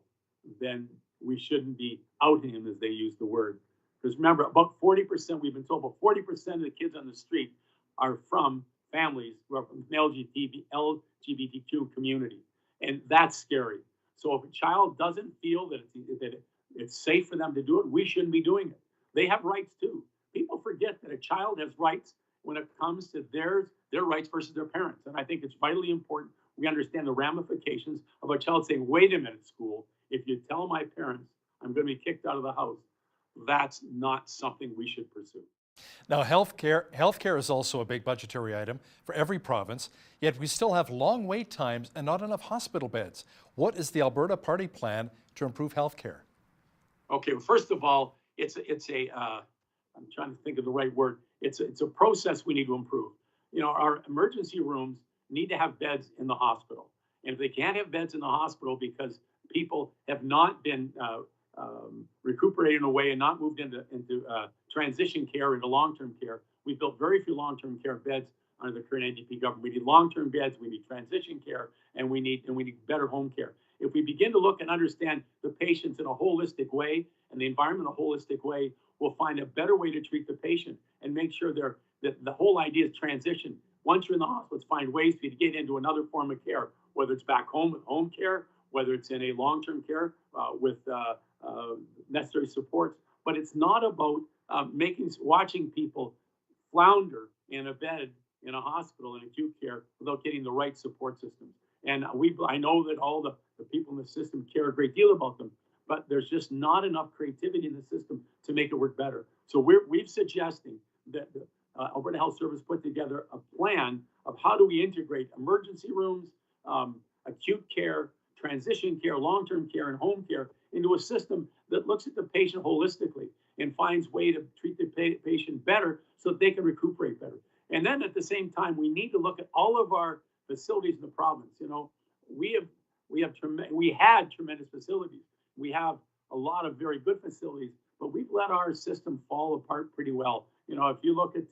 then we shouldn't be outing him, as they use the word. Because remember, about 40%, we've been told, about 40% of the kids on the street are from families who are from the LGBTQ community. And that's scary. So if a child doesn't feel that it's safe for them to do it, we shouldn't be doing it. They have rights too. People forget that a child has rights when it comes to their rights versus their parents. And I think it's vitally important we understand the ramifications of a child saying, wait a minute, school, if you tell my parents I'm going to be kicked out of the house, that's not something we should pursue. Now, healthcare is also a big budgetary item for every province, yet we still have long wait times and not enough hospital beds. What is the Alberta Party plan to improve healthcare? Okay, well, first of all, I'm trying to think of the right word. It's a process we need to improve. Our emergency rooms need to have beds in the hospital. And if they can't have beds in the hospital because people have not been recuperated in a way and not moved into transition care, into long-term care, we've built very few long-term care beds under the current NDP government. We need long-term beds, we need transition care, and we need better home care. If we begin to look and understand the patients in a holistic way and the environment in a holistic way, we'll find a better way to treat the patient and make sure that the whole idea is transition. Once you're in the hospital, let's find ways for you to get into another form of care, whether it's back home with home care, whether it's in a long-term care with necessary supports. But it's not about watching people flounder in a bed in a hospital in acute care without getting the right support systems. And I know that all the people in the system care a great deal about them, but there's just not enough creativity in the system to make it work better. So we've suggesting that the Alberta Health Service put together a plan of how do we integrate emergency rooms, acute care, transition care, long-term care, and home care into a system that looks at the patient holistically and finds way to treat the patient better so that they can recuperate better. And then at the same time, we need to look at all of our facilities in the province. We had tremendous facilities. We have a lot of very good facilities, but we've let our system fall apart pretty well. If you look at,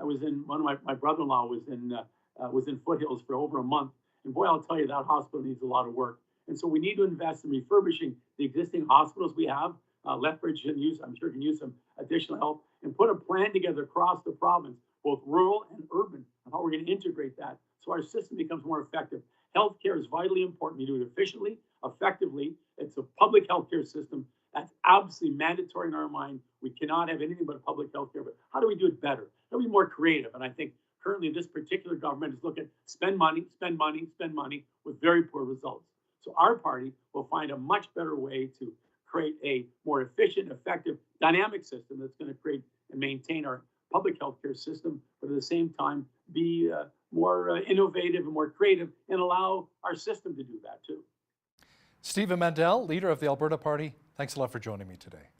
I was in my brother-in-law was in Foothills for over a month, and boy, I'll tell you, that hospital needs a lot of work. And so we need to invest in refurbishing the existing hospitals we have. Lethbridge I'm sure can use some additional help, and put a plan together across the province, both rural and urban, on how we're going to integrate that so our system becomes more effective. Healthcare is vitally important. We do it efficiently, effectively. It's a public healthcare system that's absolutely mandatory in our mind. We cannot have anything but public healthcare. But how do we do it better? How do we be more creative? And I think currently this particular government is looking at spend money with very poor results. So our party will find a much better way to create a more efficient, effective, dynamic system that's going to create and maintain our public healthcare system, but at the same time be more innovative and more creative and allow our system to do that too. Stephen Mandel, leader of the Alberta Party, thanks a lot for joining me today.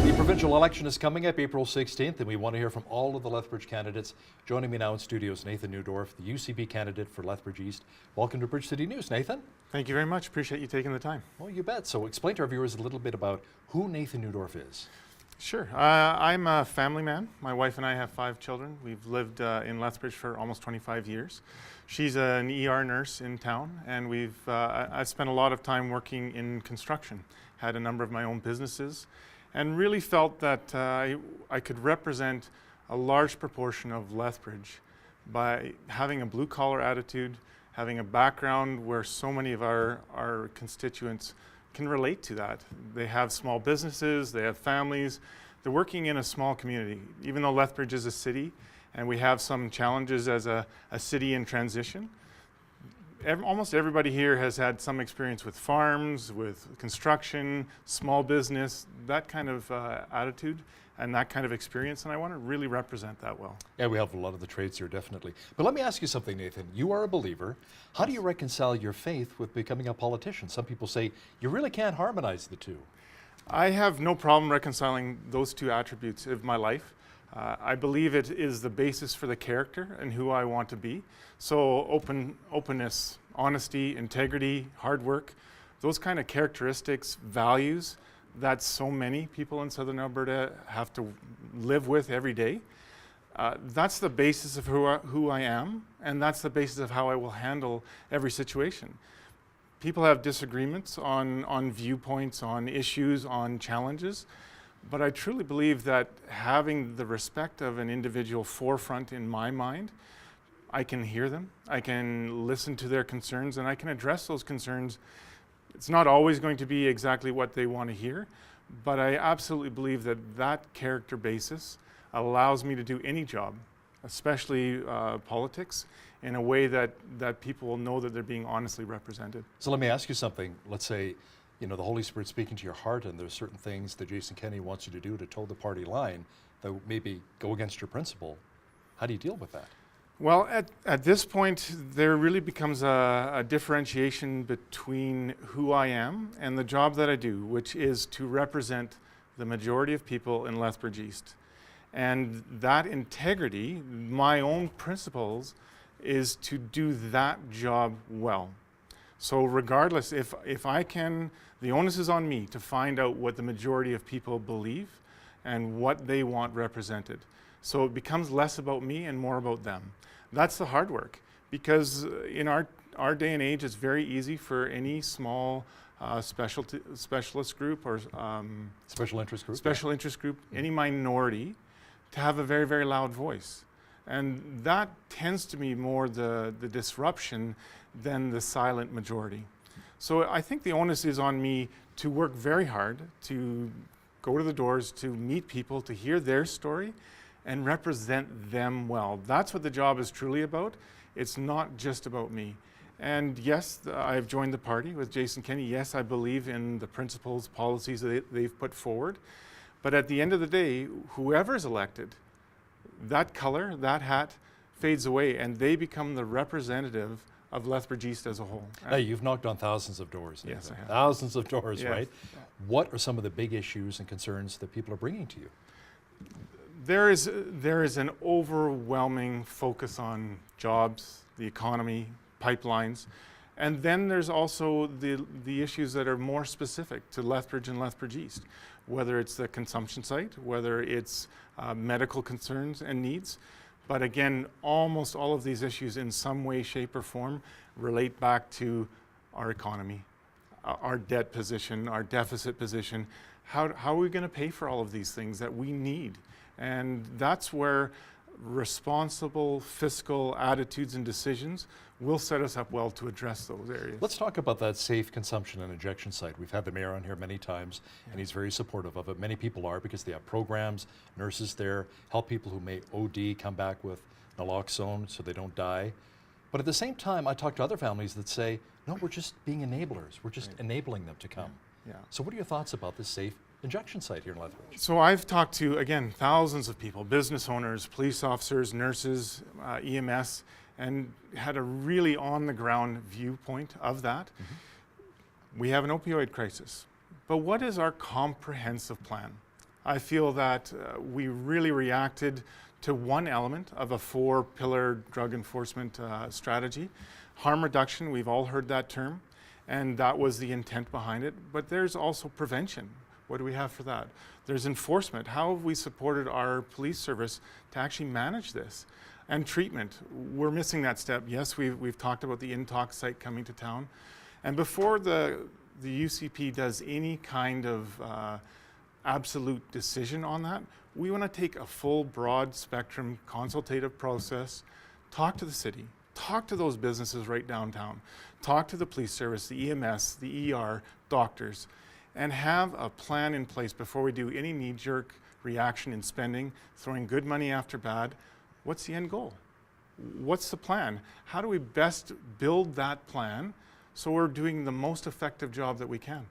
The provincial election is coming up April 16th, and we want to hear from all of the Lethbridge candidates. Joining me now in studio is Nathan Newdorf, the UCP candidate for Lethbridge East. Welcome to Bridge City News, Nathan. Thank you very much. Appreciate you taking the time. Well, you bet. So explain to our viewers a little bit about who Nathan Newdorf is. Sure. I'm a family man. My wife and I have 5 children. We've lived in Lethbridge for almost 25 years. She's an ER nurse in town, and I've spent a lot of time working in construction, had a number of my own businesses, and really felt that I could represent a large proportion of Lethbridge by having a blue-collar attitude, having a background where so many of our constituents can relate to that. They have small businesses, they have families, they're working in a small community. Even though Lethbridge is a city and we have some challenges as a city in transition, almost everybody here has had some experience with farms, with construction, small business, that kind of attitude and that kind of experience, and I want to really represent that well. Yeah, we have a lot of the trades here, definitely. But let me ask you something, Nathan. You are a believer. How do you reconcile your faith with becoming a politician? Some people say you really can't harmonize the two. I have no problem reconciling those two attributes of my life. I believe it is the basis for the character and who I want to be. So openness, honesty, integrity, hard work, those kind of characteristics, values that so many people in Southern Alberta have to live with every day. That's the basis of who I am, and that's the basis of how I will handle every situation. People have disagreements on viewpoints, on issues, on challenges, but I truly believe that having the respect of an individual forefront in my mind, I can hear them, I can listen to their concerns, and I can address those concerns. It's not always going to be exactly what they want to hear, but I absolutely believe that that character basis allows me to do any job, especially politics, in a way that people will know that they're being honestly represented. So let me ask you something. Let's say, you know, the Holy Spirit's speaking to your heart and there's certain things that Jason Kenney wants you to do to toe the party line that maybe go against your principle. How do you deal with that? Well, at this point, there really becomes a differentiation between who I am and the job that I do, which is to represent the majority of people in Lethbridge East. And that integrity, my own principles, is to do that job well. So regardless, if I can, the onus is on me to find out what the majority of people believe and what they want represented. So it becomes less about me and more about them. That's the hard work, because in our day and age, it's very easy for any small specialist group or special interest group, any minority, to have a very, very loud voice. And that tends to be more the disruption than the silent majority. So I think the onus is on me to work very hard, to go to the doors, to meet people, to hear their story, and represent them well. That's what the job is truly about. It's not just about me. And yes, I've joined the party with Jason Kenney. Yes, I believe in the principles, policies that they've put forward. But at the end of the day, whoever's elected, that color, that hat fades away, and they become the representative of Lethbridge East as a whole. Now, you've knocked on thousands of doors. Yes, I have. Thousands of doors, Yes. right? What are some of the big issues and concerns that people are bringing to you? There is an overwhelming focus on jobs, the economy, pipelines, and then there's also the issues that are more specific to Lethbridge and Lethbridge East, whether it's the consumption site, whether it's medical concerns and needs. But again, almost all of these issues in some way, shape, or form relate back to our economy, our debt position, our deficit position. How are we going to pay for all of these things that we need? And that's where responsible fiscal attitudes and decisions will set us up well to address those areas. Let's talk about that safe consumption and injection site. We've had the mayor on here many times, and he's very supportive of it. Many people are, because they have programs, nurses there, help people who may OD come back with naloxone so they don't die. But at the same time, I talk to other families that say, no, we're just being enablers. We're just enabling them to come. Yeah. So what are your thoughts about this safe injection site here in Lethbridge? So I've talked to, again, thousands of people, business owners, police officers, nurses, EMS, and had a really on-the-ground viewpoint of that. Mm-hmm. We have an opioid crisis, but what is our comprehensive plan? I feel that we really reacted to one element of a 4-pillar drug enforcement strategy. Harm reduction, we've all heard that term, and that was the intent behind it, but there's also prevention. What do we have for that? There's enforcement. How have we supported our police service to actually manage this? And treatment, we're missing that step. Yes, we've talked about the Intox site coming to town. And before the UCP does any kind of absolute decision on that, we want to take a full, broad spectrum consultative process, talk to the city, talk to those businesses right downtown, talk to the police service, the EMS, the ER, doctors, and have a plan in place before we do any knee-jerk reaction in spending, throwing good money after bad. What's the end goal? What's the plan? How do we best build that plan so we're doing the most effective job that we can?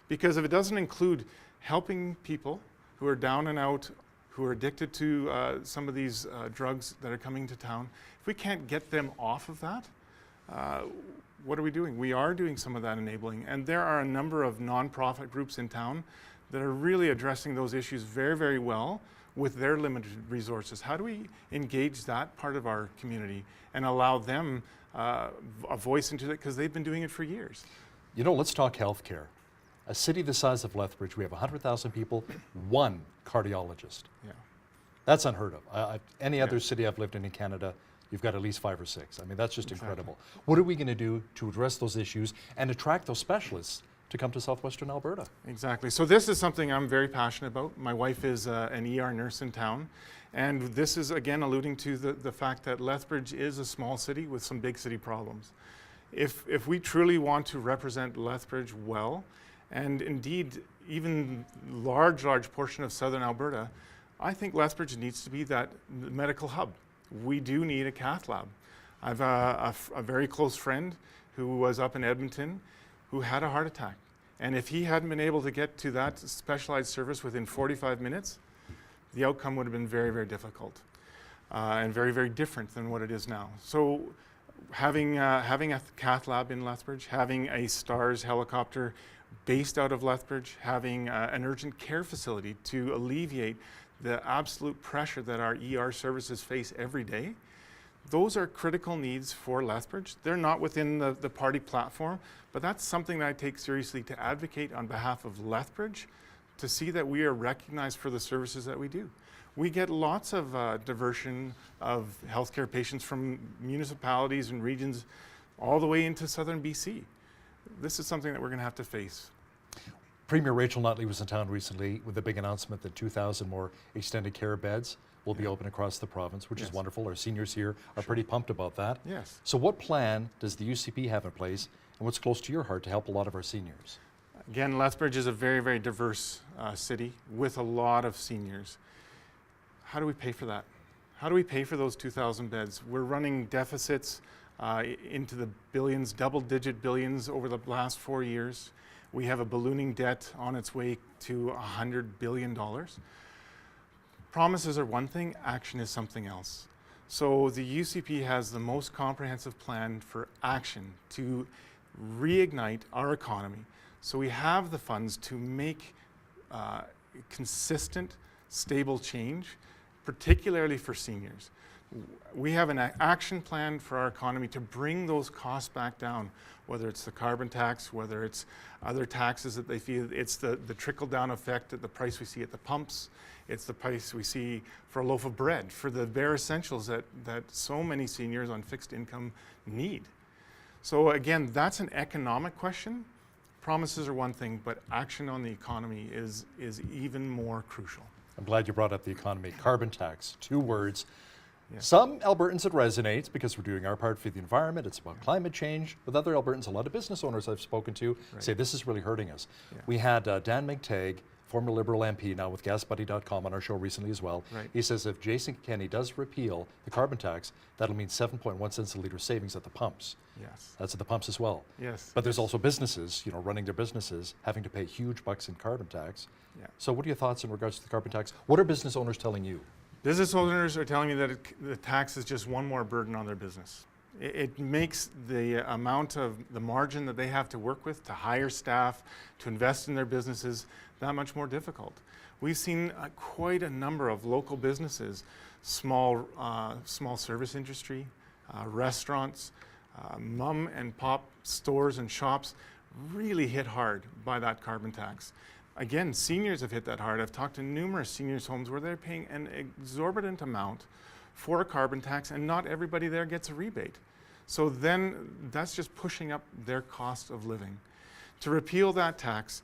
Because if it doesn't include helping people who are down and out, who are addicted to some of these drugs that are coming to town, if we can't get them off of that, what are we doing? We are doing some of that enabling, and there are a number of nonprofit groups in town that are really addressing those issues very, very well with their limited resources. How do we engage that part of our community and allow them a voice into it, because they've been doing it for years? You know, let's talk healthcare. A city the size of Lethbridge, we have 100,000 people, one cardiologist. Yeah. That's unheard of. Any other city I've lived in Canada, you've got at least 5 or 6. I mean, that's just incredible. What are we going to do to address those issues and attract those specialists to come to southwestern Alberta? Exactly. So this is something I'm very passionate about. My wife is an ER nurse in town, and this is again alluding to the fact that Lethbridge is a small city with some big city problems. If we truly want to represent Lethbridge well, and indeed even large portion of southern Alberta, I think Lethbridge needs to be that medical hub. We do need a cath lab. I have a very close friend who was up in Edmonton who had a heart attack. And if he hadn't been able to get to that specialized service within 45 minutes, the outcome would have been very, very difficult and very, very different than what it is now. So having a cath lab in Lethbridge, having a STARS helicopter based out of Lethbridge, having an urgent care facility to alleviate the absolute pressure that our ER services face every day, those are critical needs for Lethbridge. They're not within the party platform, but that's something that I take seriously to advocate on behalf of Lethbridge, to see that we are recognized for the services that we do. We get lots of diversion of healthcare patients from municipalities and regions all the way into southern BC. This is something that we're going to have to face. Premier Rachel Notley was in town recently with a big announcement that 2,000 more extended care beds will be open across the province, which is wonderful. Our seniors here are pretty pumped about that. Yes. So what plan does the UCP have in place, and what's close to your heart to help a lot of our seniors? Again, Lethbridge is a very, very diverse city with a lot of seniors. How do we pay for that? How do we pay for those 2,000 beds? We're running deficits into the billions, double-digit billions over the last 4 years. We have a ballooning debt on its way to $100 billion. Promises are one thing, action is something else. So the UCP has the most comprehensive plan for action to reignite our economy. So we have the funds to make consistent, stable change, particularly for seniors. We have an action plan for our economy to bring those costs back down, whether it's the carbon tax, whether it's other taxes that they feel. It's the trickle-down effect at the price we see at the pumps. It's the price we see for a loaf of bread, for the bare essentials that so many seniors on fixed income need. So again, that's an economic question. Promises are one thing, but action on the economy is even more crucial. I'm glad you brought up the economy. Carbon tax, 2 words. Some Albertans it resonates because we're doing our part for the environment. It's about climate change. With other Albertans, a lot of business owners I've spoken to say this is really hurting us. We had Dan McTagg, former Liberal MP, now with GasBuddy.com on our show recently as well. He says if Jason Kenney does repeal the carbon tax, that'll mean 7.1 cents a litre savings at the pumps. Yes. That's at the pumps as well. Yes. But there's also businesses, running their businesses, having to pay huge bucks in carbon tax. Yeah. So what are your thoughts in regards to the carbon tax? What are business owners telling you? Business owners are telling me that the tax is just one more burden on their business. It makes the amount of the margin that they have to work with to hire staff, to invest in their businesses, that much more difficult. We've seen quite a number of local businesses, small service industry, restaurants, mom and pop stores and shops really hit hard by that carbon tax. Again, seniors have hit that hard. I've talked to numerous seniors' homes where they're paying an exorbitant amount for a carbon tax, and not everybody there gets a rebate. So then that's just pushing up their cost of living. To repeal that tax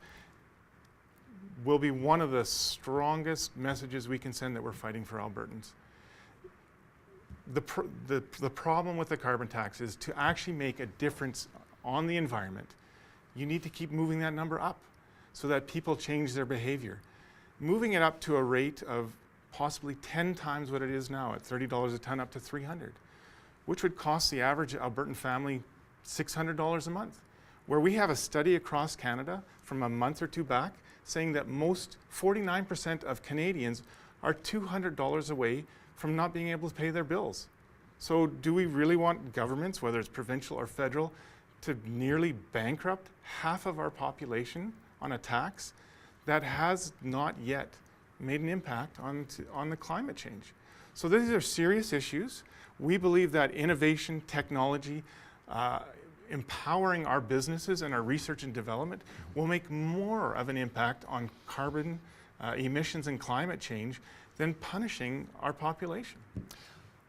will be one of the strongest messages we can send that we're fighting for Albertans. The problem with the carbon tax is to actually make a difference on the environment, you need to keep moving that number up so that people change their behavior. moving it up to a rate of possibly 10 times what it is now at $30 a ton up to $300, which would cost the average Albertan family $600 a month. Where we have a study across Canada from a month or two back saying that 49% of Canadians are $200 away from not being able to pay their bills. So do we really want governments, whether it's provincial or federal, to nearly bankrupt half of our population on a tax that has not yet made an impact on the climate change? So these are serious issues. We believe that innovation, technology, empowering our businesses and our research and development will make more of an impact on carbon emissions and climate change than punishing our population.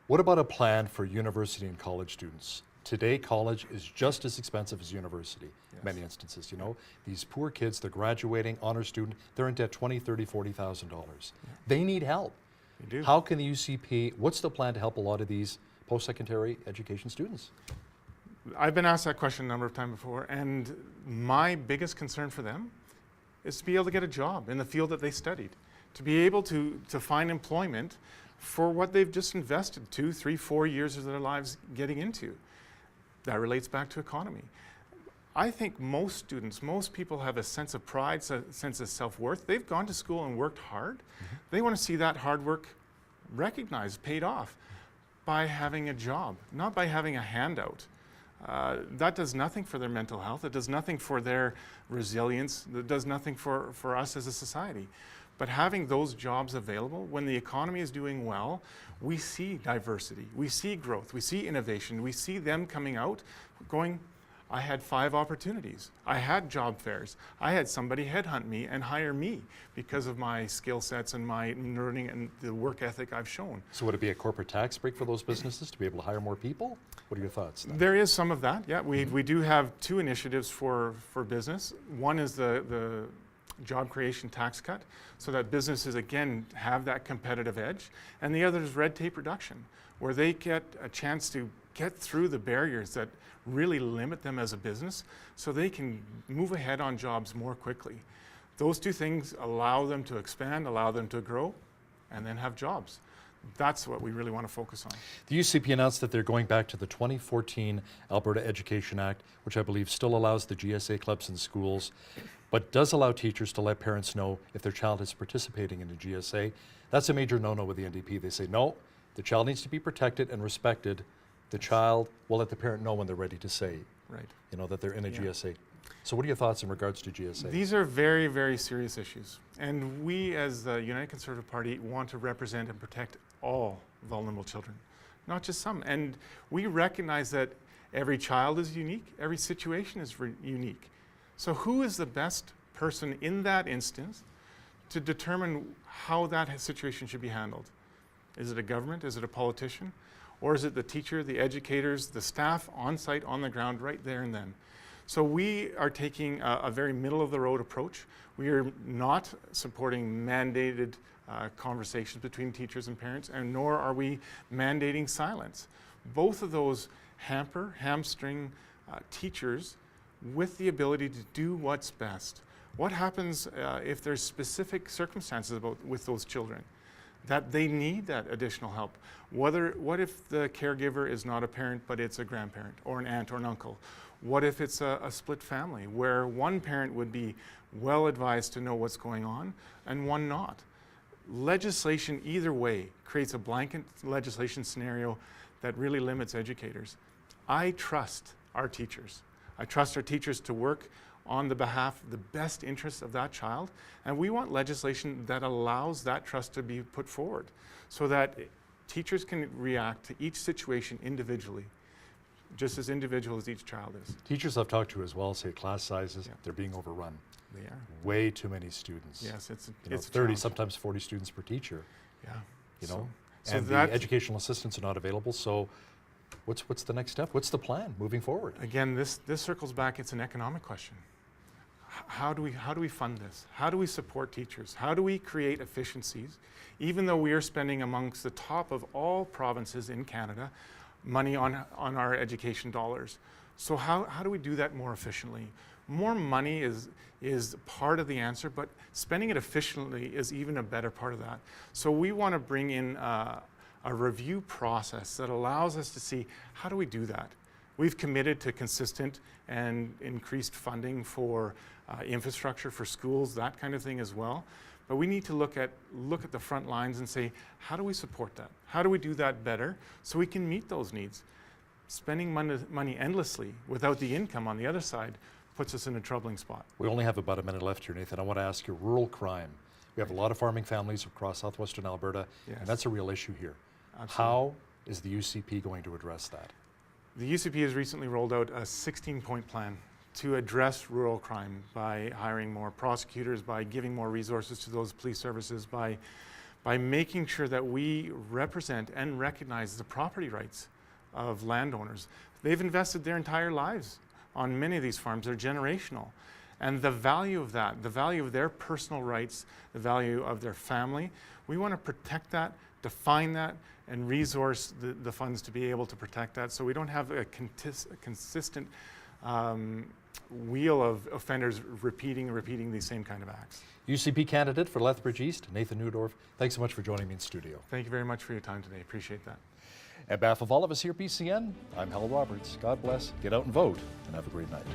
What about a plan for university and college students? Today, college is just as expensive as university, in many instances, you know. These poor kids, they're graduating, honor student, they're in debt $20,000, $30,000, $40,000. They need help. They do. How can the UCP, what's the plan to help a lot of these post-secondary education students? I've been asked that question a number of times before, and my biggest concern for them is to be able to get a job in the field that they studied, to be able to find employment for what they've just invested 2, 3, 4 years of their lives getting into. That relates back to economy. I think most students, most people have a sense of pride, a sense of self-worth. They've gone to school and worked hard. They want to see that hard work recognized, paid off by having a job, not by having a handout. That does nothing for their mental health. It does nothing for their resilience. It does nothing for us as a society. But having those jobs available, when the economy is doing well, we see diversity, we see growth, we see innovation, we see them coming out going, I had 5 opportunities. I had job fairs. I had somebody headhunt me and hire me because of my skill sets and my learning and the work ethic I've shown. So would it be a corporate tax break for those businesses to be able to hire more people? What are your thoughts then? There is some of that, yeah. We do have 2 initiatives for business. One is the job creation tax cut, so that businesses, again, have that competitive edge. And the other is red tape reduction, where they get a chance to get through the barriers that really limit them as a business so they can move ahead on jobs more quickly. Those 2 things allow them to expand, allow them to grow, and then have jobs. That's what we really want to focus on. The UCP announced that they're going back to the 2014 Alberta Education Act, which I believe still allows the GSA clubs in schools, but does allow teachers to let parents know if their child is participating in the GSA. That's a major no-no with the NDP. They say, no, the child needs to be protected and respected. The child will let the parent know when they're ready to say, you know, that they're in a GSA. So what are your thoughts in regards to GSA? These are very, very serious issues. And we, as the United Conservative Party, want to represent and protect all vulnerable children, not just some. And we recognize that every child is unique, every situation is unique. So who is the best person in that instance to determine how that situation should be handled? Is it a government? Is it a politician? Or is it the teacher, the educators, the staff on site, on the ground, right there and then? So we are taking a very middle-of-the-road approach. We are not supporting mandated conversations between teachers and parents, and nor are we mandating silence. Both of those hamstring teachers with the ability to do what's best. What happens if there's specific circumstances with those children that they need that additional help? What if the caregiver is not a parent but it's a grandparent or an aunt or an uncle? What if it's a split family where one parent would be well advised to know what's going on and one not? Legislation either way creates a blanket legislation scenario that really limits educators. I trust our teachers. I trust our teachers to work on the behalf of the best interests of that child, and we want legislation that allows that trust to be put forward so that teachers can react to each situation individually, just as individual as each child is. Teachers I've talked to as well say class sizes, they're being overrun. They are. Way too many students. Yes, it's 30, sometimes 40 students per teacher. Yeah. You know, so and the educational assistants are not available, so what's the next step? What's the plan moving forward? Again, this circles back, it's an economic question. How do we fund this? How do we support teachers? How do we create efficiencies? Even though we are spending amongst the top of all provinces in Canada money on our education dollars. So how do we do that more efficiently? more money is part of the answer, but spending it efficiently is even a better part of that. So we want to bring in a review process that allows us to see, how do we do that? We've committed to consistent and increased funding for infrastructure, for schools, that kind of thing as well. But we need to look at the front lines and say, how do we support that? How do we do that better so we can meet those needs? Spending money endlessly without the income on the other side puts us in a troubling spot. We only have about a minute left here, Nathan. I want to ask you, rural crime. We have a lot of farming families across southwestern Alberta, and that's a real issue here. Absolutely. How is the UCP going to address that? The UCP has recently rolled out a 16-point plan to address rural crime by hiring more prosecutors, by giving more resources to those police services, by making sure that we represent and recognize the property rights of landowners. They've invested their entire lives on many of these farms. They're generational. And the value of that, the value of their personal rights, the value of their family, we want to protect that, define that, and resource the funds to be able to protect that, so we don't have a consistent wheel of offenders repeating these same kind of acts. UCP candidate for Lethbridge East, Nathan Neudorf, thanks so much for joining me in studio. Thank you very much for your time today. Appreciate that. On behalf of all of us here at BCN, I'm Hal Roberts. God bless, get out and vote, and have a great night.